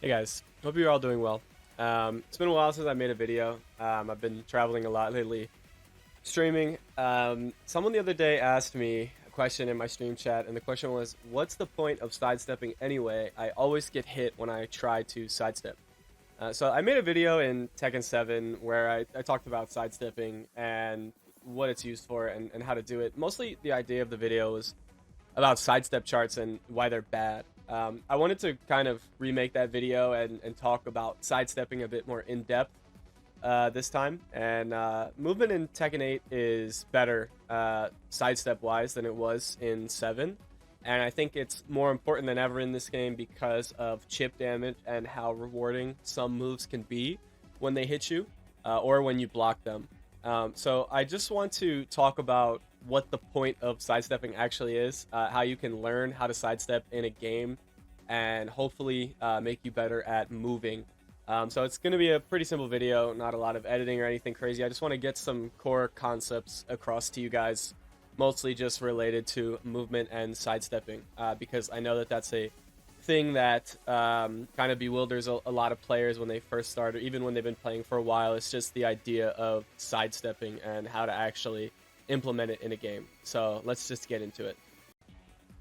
Hey guys, hope you're all doing well. It's been a while since I made a video. I've been traveling a lot lately, streaming. Someone the other day asked me a question in my stream chat, and the question was, "What's the point of sidestepping anyway? I always get hit when I try to sidestep." So I made a video in Tekken 7 where I talked about sidestepping and what it's used for and how to do it. Mostly the idea of the video was about sidestep charts and why they're bad. I wanted to kind of remake that video and talk about sidestepping a bit more in depth this time. And movement in Tekken 8 is better sidestep wise than it was in 7. And I think it's more important than ever in this game because of chip damage and how rewarding some moves can be when they hit you or when you block them. So I just want to talk about what the point of sidestepping actually is, how you can learn how to sidestep in a game, and hopefully make you better at moving. So it's going to be a pretty simple video, not a lot of editing or anything crazy. I just want to get some core concepts across to you guys, mostly just related to movement and sidestepping, because I know that that's a thing that kind of bewilders a lot of players when they first start, or even when they've been playing for a while. It's just the idea of sidestepping and how to actually implement it in a game. So let's just get into it.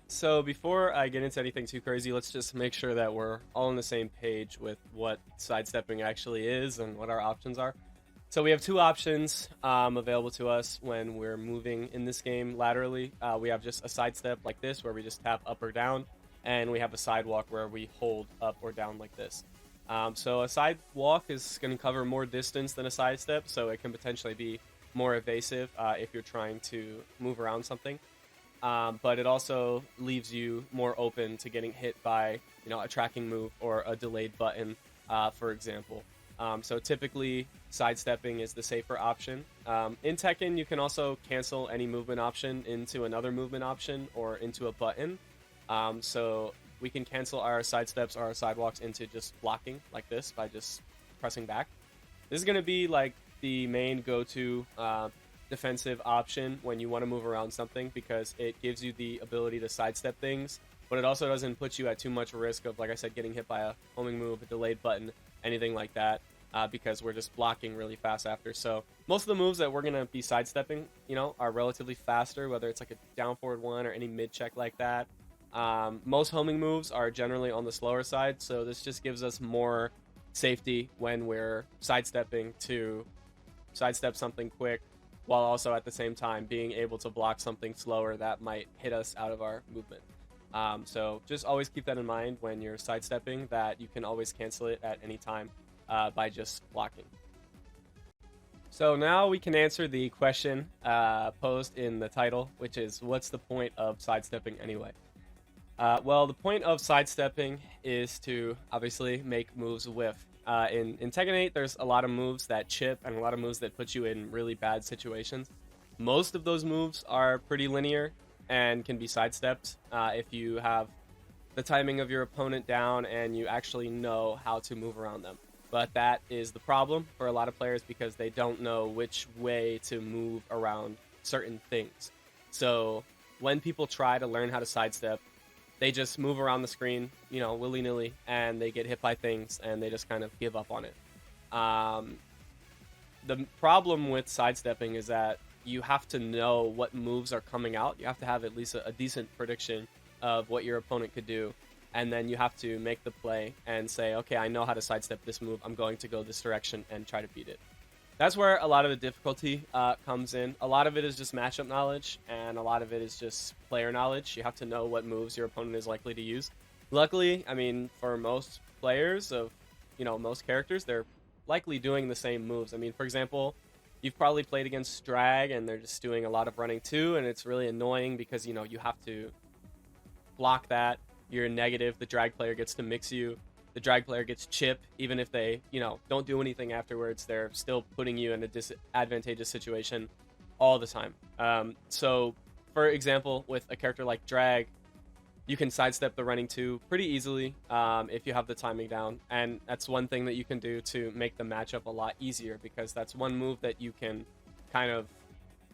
So before I get into anything too crazy, let's just make sure that we're all on the same page with what sidestepping actually is and what our options are. So we have two options available to us when we're moving in this game laterally. We have just a sidestep like this, where we just tap up or down, and we have a sidewalk where we hold up or down like this. So a sidewalk is going to cover more distance than a sidestep, so it can potentially be more evasive if you're trying to move around something. But it also leaves you more open to getting hit by, a tracking move or a delayed button, for example. So typically, sidestepping is the safer option. In Tekken, you can also cancel any movement option into another movement option or into a button. So we can cancel our sidesteps or our sidewalks into just blocking like this by just pressing back. This is going to be like the main go-to defensive option when you want to move around something, because it gives you the ability to sidestep things, but it also doesn't put you at too much risk of, like I said, getting hit by a homing move, a delayed button, anything like that, because we're just blocking really fast after. So most of the moves that we're going to be sidestepping, are relatively faster, whether it's like a down forward one or any mid check like that. Most homing moves are generally on the slower side, so this just gives us more safety when we're sidestepping to sidestep something quick, while also at the same time being able to block something slower that might hit us out of our movement. So just always keep that in mind when you're sidestepping, that you can always cancel it at any time by just blocking. So now we can answer the question posed in the title, which is, what's the point of sidestepping anyway? Well, the point of sidestepping is to obviously make moves whiff. In Tekken 8, there's a lot of moves that chip and a lot of moves that put you in really bad situations. Most of those moves are pretty linear and can be sidestepped if you have the timing of your opponent down and you actually know how to move around them. But that is the problem for a lot of players, because they don't know which way to move around certain things. So when people try to learn how to sidestep, they just move around the screen, willy-nilly, and they get hit by things, and they just kind of give up on it. The problem with sidestepping is that you have to know what moves are coming out. You have to have at least a decent prediction of what your opponent could do, and then you have to make the play and say, okay, I know how to sidestep this move. I'm going to go this direction and try to beat it. That's where a lot of the difficulty comes in. A lot of it is just matchup knowledge, and a lot of it is just player knowledge. You have to know what moves your opponent is likely to use. Luckily, for most players of, most characters, they're likely doing the same moves. For example, you've probably played against Drag, and they're just doing a lot of running too, and it's really annoying because, you have to block that. You're negative. The Drag player gets to mix you. The drag player gets chip, even if they, don't do anything afterwards. They're still putting you in a disadvantageous situation all the time. So, for example, with a character like Drag, you can sidestep the running 2 pretty easily if you have the timing down. And that's one thing that you can do to make the matchup a lot easier, because that's one move that you can kind of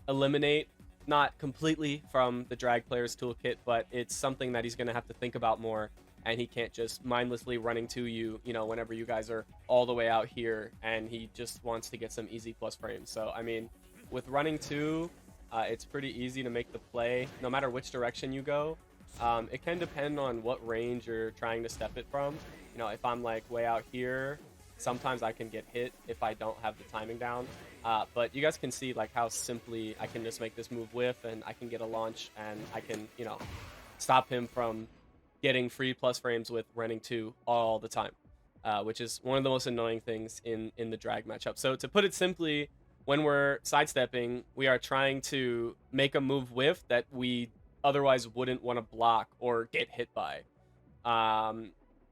eliminate, not completely from the Drag player's toolkit, but it's something that he's going to have to think about more and he can't just mindlessly running to you, you know, whenever you guys are all the way out here, and he just wants to get some easy plus frames. So, I mean, with running to, it's pretty easy to make the play, no matter which direction you go. It can depend on what range you're trying to step it from. You know, if I'm like way out here, sometimes I can get hit if I don't have the timing down. But you guys can see like how simply I can just make this move whiff, and I can get a launch, and I can, you know, stop him from getting free plus frames with running 2 all the time, which is one of the most annoying things in the drag matchup. So to put it simply, when we're sidestepping, we are trying to make a move whiff that we otherwise wouldn't want to block or get hit by.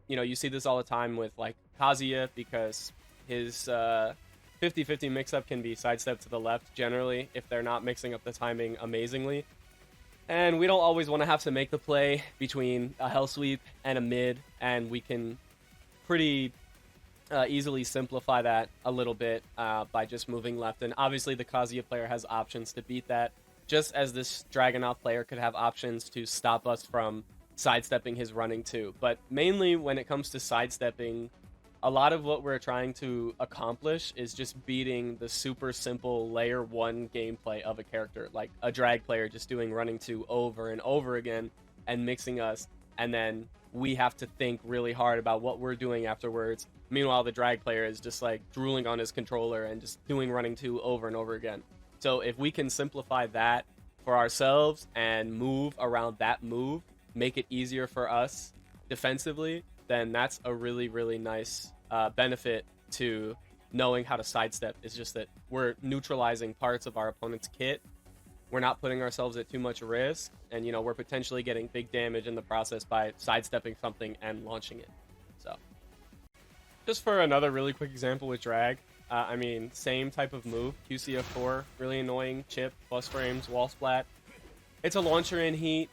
You know, you see this all the time with like Kazuya, because his 50-50 mix-up can be sidestep to the left generally if they're not mixing up the timing amazingly. And we don't always want to have to make the play between a hell sweep and a mid, and we can pretty easily simplify that a little bit by just moving left. And obviously the Kazuya player has options to beat that, just as this Dragunov player could have options to stop us from sidestepping his running too. But mainly when it comes to sidestepping, a lot of what we're trying to accomplish is just beating the super simple layer 1 gameplay of a character, like a drag player just doing running 2 over and over again and mixing us, and then we have to think really hard about what we're doing afterwards. Meanwhile, the drag player is just like drooling on his controller and just doing running 2 over and over again. So if we can simplify that for ourselves and move around that move, make it easier for us defensively, then that's a really, really nice benefit to knowing how to sidestep. Is just that we're neutralizing parts of our opponent's kit. We're not putting ourselves at too much risk, and you know, we're potentially getting big damage in the process by sidestepping something and launching it. So just for another really quick example with drag, I mean, same type of move, QCF4, really annoying, chip, plus frames, wall splat. It's a launcher in heat,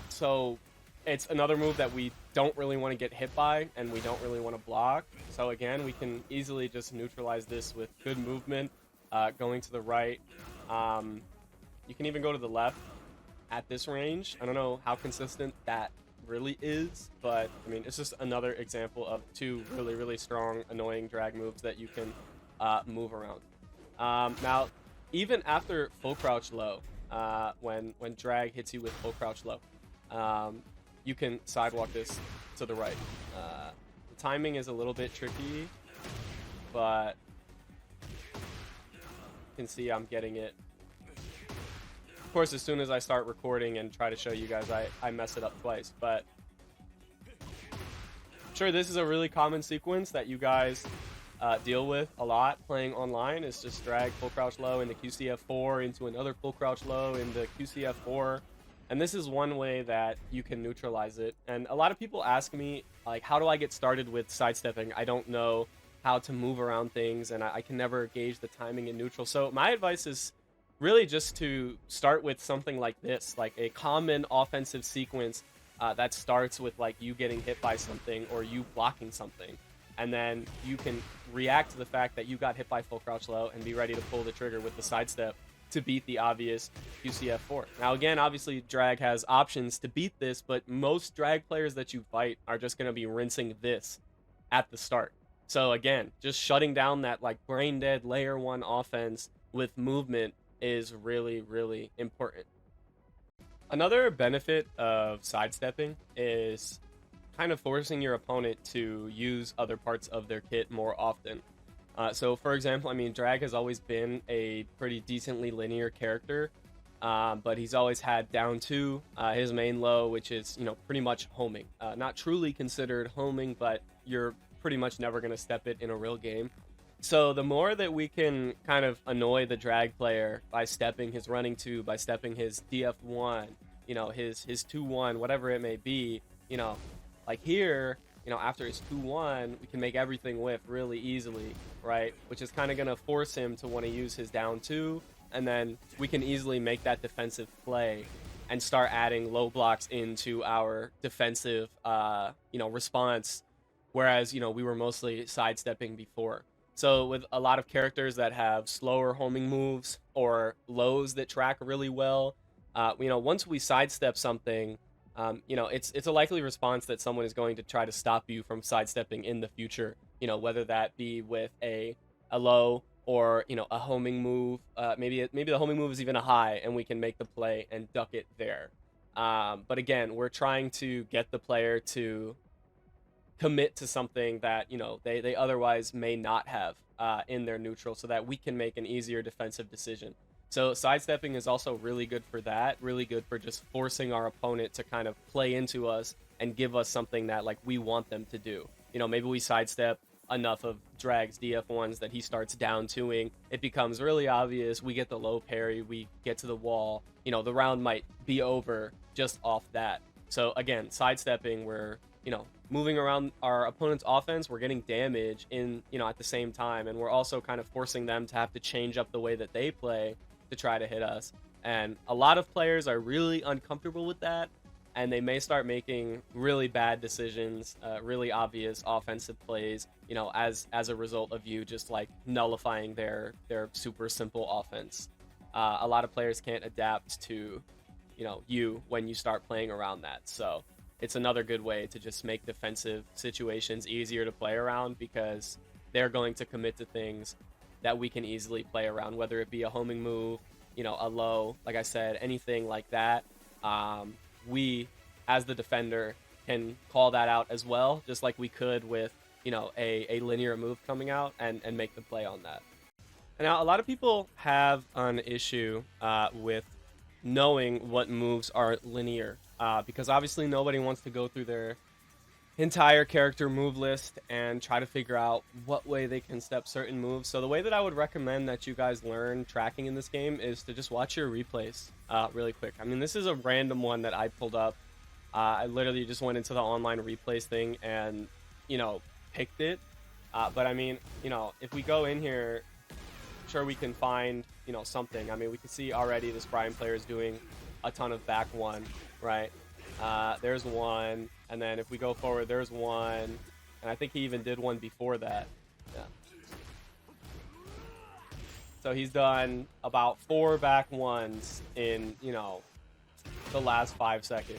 so it's another move that we don't really want to get hit by, and we don't really want to block. So again, we can easily just neutralize this with good movement, going to the right. You can even go to the left at this range. I don't know how consistent that really is, but I mean, it's just another example of 2 really, really strong, annoying drag moves that you can move around. Now, even after full crouch low, when drag hits you with full crouch low, you can sidewalk this to the right. The timing is a little bit tricky, but you can see I'm getting it. Of course, as soon as I start recording and try to show you guys, I mess it up twice. But I'm sure this is a really common sequence that you guys deal with a lot playing online. Is just drag full crouch low into QCF4 into another full crouch low into QCF4. And this is one way that you can neutralize it. And a lot of people ask me, like, how do I get started with sidestepping? I don't know how to move around things, and I can never gauge the timing in neutral. So my advice is really just to start with something like this, like a common offensive sequence that starts with like you getting hit by something or you blocking something. And then you can react to the fact that you got hit by full crouch low and be ready to pull the trigger with the sidestep to beat the obvious QCF4. Now again, obviously drag has options to beat this, but most drag players that you fight are just going to be rinsing this at the start. So again, just shutting down that like brain dead layer 1 offense with movement is really, really important. Another benefit of sidestepping is kind of forcing your opponent to use other parts of their kit more often. So for example, I mean, drag has always been a pretty decently linear character, but he's always had down 2, his main low, which is, you know, pretty much homing. Not truly considered homing, but you're pretty much never going to step it in a real game. So the more that we can kind of annoy the drag player by stepping his running 2, by stepping his DF1, you know, his 2-1, whatever it may be, you know, like here, you know, after his 2-1, we can make everything whiff really easily, right? Which is kind of going to force him to want to use his down 2, and then we can easily make that defensive play and start adding low blocks into our defensive, you know, response, whereas, you know, we were mostly sidestepping before. So with a lot of characters that have slower homing moves or lows that track really well, you know, once we sidestep something, You know, it's a likely response that someone is going to try to stop you from sidestepping in the future. You know, whether that be with a low or you know a homing move. Maybe the homing move is even a high, and we can make the play and duck it there. But again, we're trying to get the player to commit to something that you know they otherwise may not have in their neutral, so that we can make an easier defensive decision. So sidestepping is also really good for that, really good for just forcing our opponent to kind of play into us and give us something that like we want them to do. You know, maybe we sidestep enough of Drag's DF1s that he starts down 2ing. It becomes really obvious. We get the low parry, we get to the wall. You know, the round might be over just off that. So again, sidestepping, we're, you know, moving around our opponent's offense, we're getting damage in, you know, at the same time, and we're also kind of forcing them to have to change up the way that they play to try to hit us. And a lot of players are really uncomfortable with that, and they may start making really bad decisions, really obvious offensive plays, you know, as a result of you just like nullifying their super simple offense. A lot of players can't adapt to, you know, you when you start playing around that. So it's another good way to just make defensive situations easier to play around, because they're going to commit to things that we can easily play around, whether it be a homing move, you know, a low, like I said, anything like that. We, as the defender, can call that out as well, just like we could with, you know, a linear move coming out and make the play on that. And now, a lot of people have an issue with knowing what moves are linear, because obviously nobody wants to go through their entire character move list and try to figure out what way they can step certain moves. So the way that I would recommend that you guys learn tracking in this game is to just watch your replays really quick. I mean, this is a random one that I pulled up. I literally just went into the online replays thing and, you know, picked it. But I mean, you know, if we go in here, sure, we can find, you know, something. I mean, we can see already this Brian player is doing a ton of back one, right? There's one, and then if we go forward, there's one, and I think he even did one before that. Yeah. So he's done about 4 back ones in, you know, the last 5 seconds.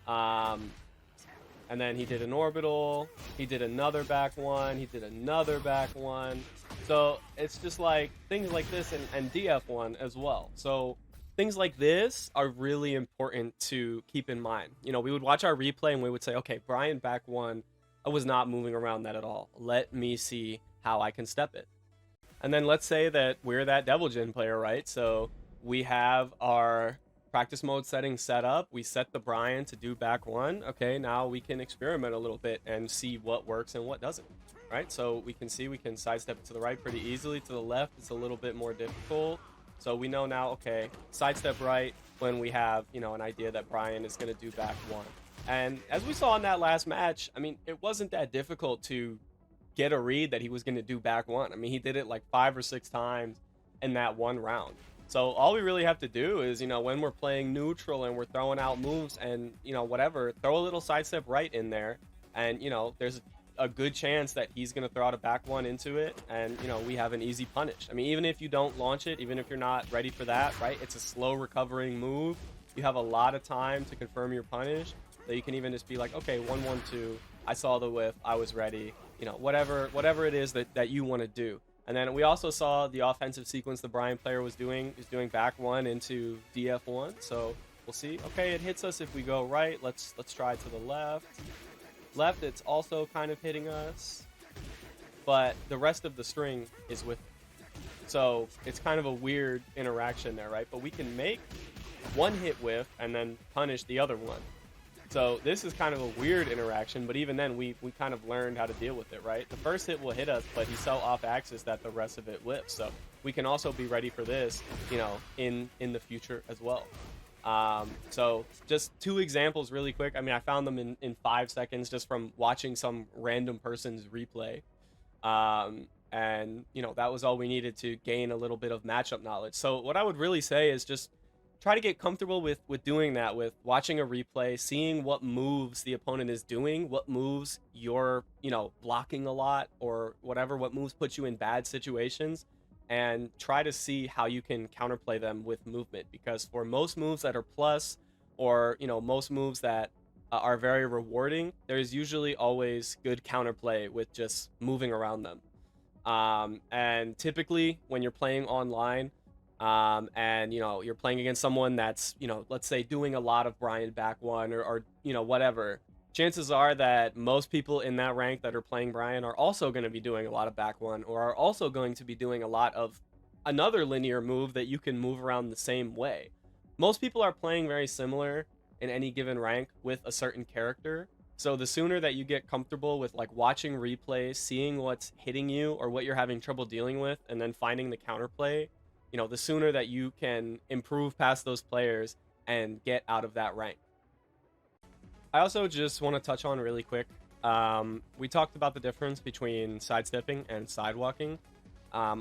And then he did an orbital, he did another back one, he did another back one. So it's just like things like this, and DF1 as well. So things like this are really important to keep in mind. You know, we would watch our replay and we would say, okay, Brian back one, I was not moving around that at all. Let me see how I can step it. And then let's say that we're that Devil Jin player, right? So we have our practice mode settings set up. We set the Brian to do back one. Okay, now we can experiment a little bit and see what works and what doesn't, right? So we can see we can sidestep it to the right pretty easily. To the left, it's a little bit more difficult. So we know now, okay, sidestep right when we have, you know, an idea that Brian is going to do back one. And as we saw in that last match, I mean, it wasn't that difficult to get a read that he was going to do back one. I mean, he did it like 5 or 6 times in that one round. So all we really have to do is, you know, when we're playing neutral and we're throwing out moves and, you know, whatever, throw a little sidestep right in there. And, you know, there's a good chance that he's going to throw out a back one into it, and, you know, we have an easy punish. I mean, even if you don't launch it, even if you're not ready for that, right, it's a slow recovering move. You have a lot of time to confirm your punish, so you can even just be like, okay, 1-1-2, I saw the whiff, I was ready, you know, whatever it is that you want to do. And then we also saw the offensive sequence the Brian player was doing back one into DF1. So we'll see. Okay, it hits us if we go right. Let's try to the left. Left, it's also kind of hitting us, but the rest of the string is with it. So it's kind of a weird interaction there, right? But we can make one hit whiff and then punish the other one. So this is kind of a weird interaction, but even then we kind of learned how to deal with it, right? The first hit will hit us, but he's so off axis that the rest of it whips. So we can also be ready for this, you know, in the future as well. So just 2 examples really quick. I mean, I found them in 5 seconds just from watching some random person's replay. And, you know, that was all we needed to gain a little bit of matchup knowledge. So what I would really say is just try to get comfortable with doing that, with watching a replay, seeing what moves the opponent is doing, what moves you're, you know, blocking a lot or whatever, what moves put you in bad situations, and try to see how you can counterplay them with movement. Because for most moves that are plus or most moves that are very rewarding, there's usually always good counterplay with just moving around them. And typically when you're playing online, and you're playing against someone that's let's say doing a lot of Brian back one, or whatever, chances are that most people in that rank that are playing Brian are also going to be doing a lot of back one, or are also going to be doing a lot of another linear move that you can move around the same way. Most people are playing very similar in any given rank with a certain character. So the sooner that you get comfortable with like watching replays, seeing what's hitting you or what you're having trouble dealing with, and then finding the counterplay, the sooner that you can improve past those players and get out of that rank. I also just want to touch on really quick. We talked about the difference between sidestepping and sidewalking.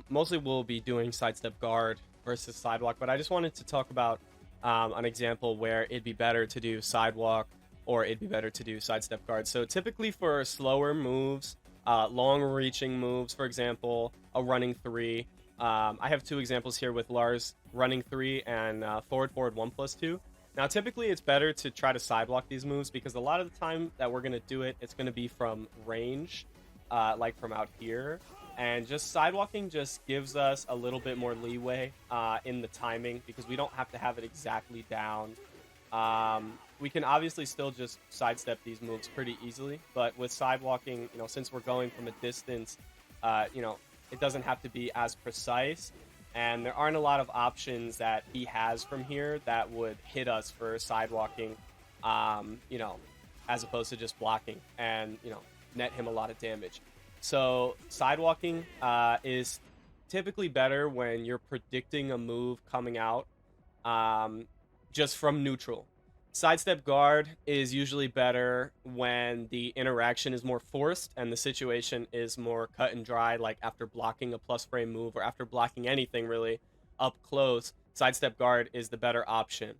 Mostly we'll be doing sidestep guard versus sidewalk, but I just wanted to talk about an example where it'd be better to do sidewalk or it'd be better to do sidestep guard. So typically for slower moves, long reaching moves, for example, a running 3. I have 2 examples here with Lars running 3 and forward 1+2. Now typically it's better to try to sidewalk these moves because a lot of the time that we're going to do it, it's going to be from range, like from out here. And just sidewalking just gives us a little bit more leeway in the timing because we don't have to have it exactly down. We can obviously still just sidestep these moves pretty easily, but with sidewalking, since we're going from a distance, it doesn't have to be as precise, and there aren't a lot of options that he has from here that would hit us for sidewalking, as opposed to just blocking and, net him a lot of damage. So sidewalking is typically better when you're predicting a move coming out just from neutral. Sidestep guard is usually better when the interaction is more forced and the situation is more cut and dry, like after blocking a plus frame move or after blocking anything really up close. Sidestep guard is the better option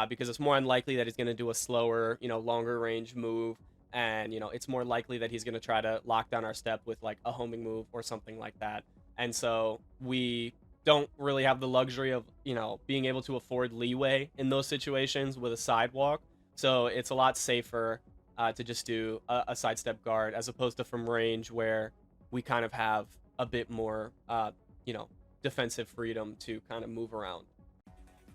because it's more unlikely that he's going to do a slower, longer range move. And, it's more likely that he's going to try to lock down our step with like a homing move or something like that. And so we don't really have the luxury of, being able to afford leeway in those situations with a sidewalk. So it's a lot safer to just do a sidestep guard as opposed to from range where we kind of have a bit more, defensive freedom to kind of move around.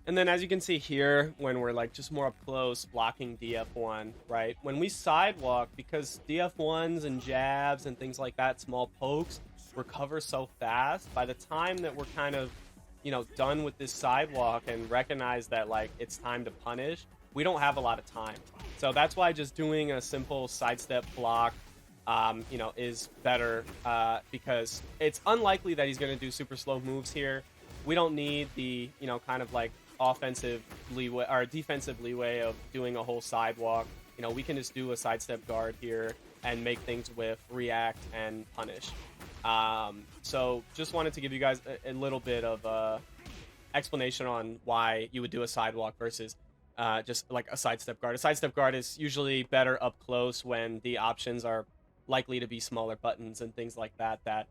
And then as you can see here, when we're like just more up close blocking DF1, right? When we sidewalk, because DF1s and jabs and things like that, small pokes, recover so fast, by the time that we're kind of, done with this sidewalk and recognize that like it's time to punish, we don't have a lot of time. So that's why just doing a simple sidestep block, is better because it's unlikely that he's going to do super slow moves here. We don't need the, kind of like offensive leeway or defensive leeway of doing a whole sidewalk. We can just do a sidestep guard here and make things with react and punish. So just wanted to give you guys a little bit of explanation on why you would do a sidewalk versus just like a sidestep guard. A sidestep guard is usually better up close when the options are likely to be smaller buttons and things like that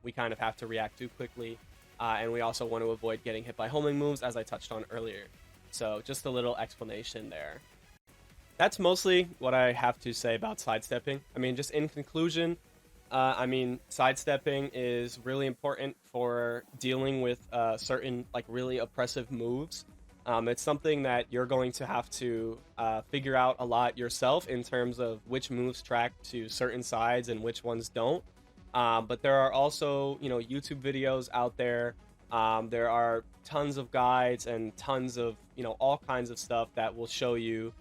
we kind of have to react to quickly. And we also want to avoid getting hit by homing moves, as I touched on earlier. So just a little explanation there. That's mostly what I have to say about sidestepping. I mean, just in conclusion, sidestepping is really important for dealing with certain like really oppressive moves. It's something that you're going to have to figure out a lot yourself in terms of which moves track to certain sides and which ones don't. But there are also, YouTube videos out there. There are tons of guides and tons of, all kinds of stuff that will show you,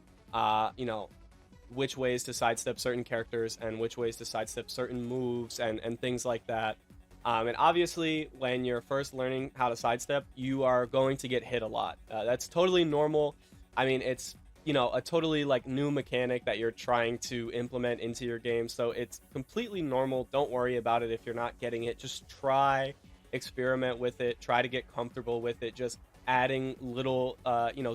which ways to sidestep certain characters and which ways to sidestep certain moves and things like that. And obviously, when you're first learning how to sidestep, you are going to get hit a lot. That's totally normal. I mean, it's a totally like new mechanic that you're trying to implement into your game, so it's completely normal. Don't worry about it if you're not getting it. Just try, experiment with it, try to get comfortable with it, just adding little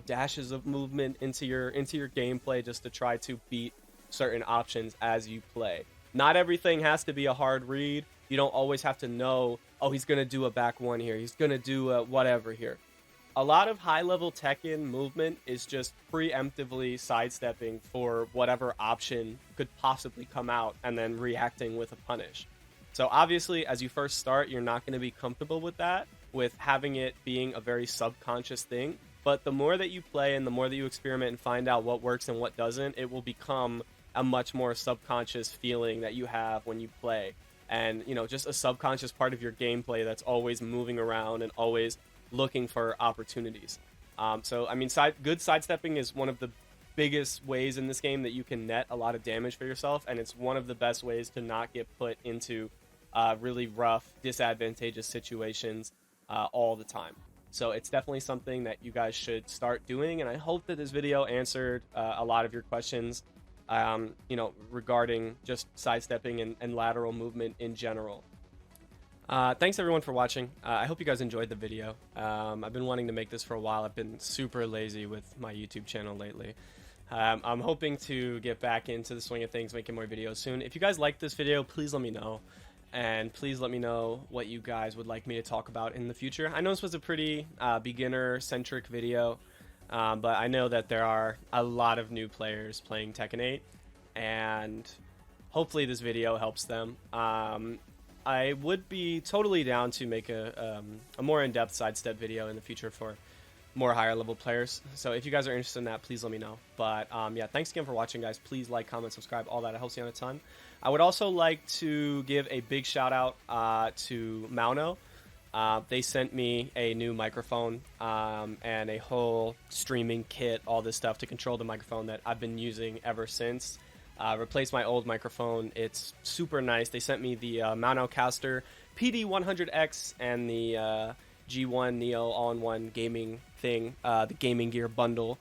dashes of movement into your gameplay just to try to beat certain options as you play. Not everything has to be a hard read. You don't always have to know, oh, he's gonna do a back one here, he's gonna do a whatever here. a lot of high-level Tekken movement is just preemptively sidestepping for whatever option could possibly come out and then reacting with a punish. So obviously, as you first start, you're not going to be comfortable with that, with having it being a very subconscious thing. But the more that you play and the more that you experiment and find out what works and what doesn't, it will become a much more subconscious feeling that you have when you play. And, you know, just a subconscious part of your gameplay that's always moving around and always looking for opportunities. So, I mean, good sidestepping is one of the biggest ways in this game that you can net a lot of damage for yourself, and it's one of the best ways to not get put into really rough, disadvantageous situations all the time. So it's definitely something that you guys should start doing, and I hope that this video answered a lot of your questions, you know, regarding just sidestepping and lateral movement in general. Thanks everyone for watching. I hope you guys enjoyed the video. I've been wanting to make this for a while. I've been super lazy with my YouTube channel lately. I'm hoping to get back into the swing of things, making more videos soon. If you guys like this video, please let me know. And please let me know what you guys would like me to talk about in the future. I know this was a pretty beginner-centric video, but I know that there are a lot of new players playing Tekken 8, and hopefully this video helps them. I would be totally down to make a more in-depth sidestep video in the future for more higher level players. So if you guys are interested in that, please let me know. But yeah, thanks again for watching, guys. Please like, comment, subscribe, all that. It helps me out a ton. I would also like to give a big shout out to Mauno. They sent me a new microphone and a whole streaming kit, all this stuff to control the microphone that I've been using ever since. Replaced my old microphone. It's super nice. They sent me the Mauno Caster PD100X and the G1 Neo all-in-one gaming thing, the gaming gear bundle,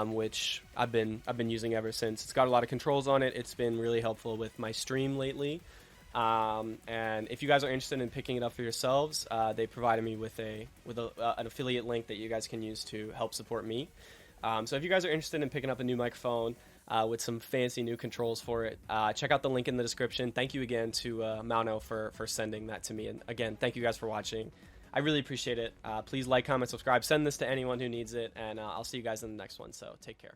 which I've been using ever since. It's got a lot of controls on it. It's been really helpful with my stream lately. And if you guys are interested in picking it up for yourselves, they provided me with an affiliate link that you guys can use to help support me. So if you guys are interested in picking up a new microphone with some fancy new controls for it, check out the link in the description. Thank you again to Mauno for sending that to me. And again, thank you guys for watching. I really appreciate it. Please like, comment, subscribe. Send this to anyone who needs it. And I'll see you guys in the next one. So take care.